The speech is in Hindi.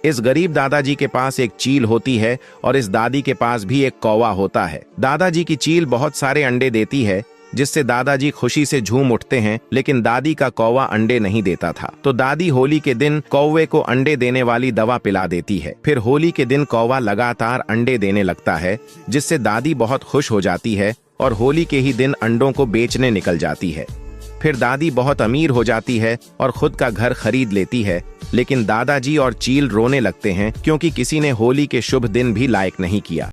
इस गरीब दादाजी के पास एक चील होती है और इस दादी के पास भी एक कौवा होता है। दादाजी की चील बहुत सारे अंडे देती है, जिससे दादाजी खुशी से झूम उठते हैं, लेकिन दादी का कौवा अंडे नहीं देता था। तो दादी होली के दिन कौवे को अंडे देने वाली दवा पिला देती है। फिर होली के दिन कौवा लगातार अंडे देने लगता है, जिससे दादी बहुत खुश हो जाती है और होली के ही दिन अंडों को बेचने निकल जाती है। फिर दादी बहुत अमीर हो जाती है और खुद का घर खरीद लेती है, लेकिन दादाजी और चील रोने लगते हैं क्योंकि किसी ने होली के शुभ दिन भी लायक नहीं किया।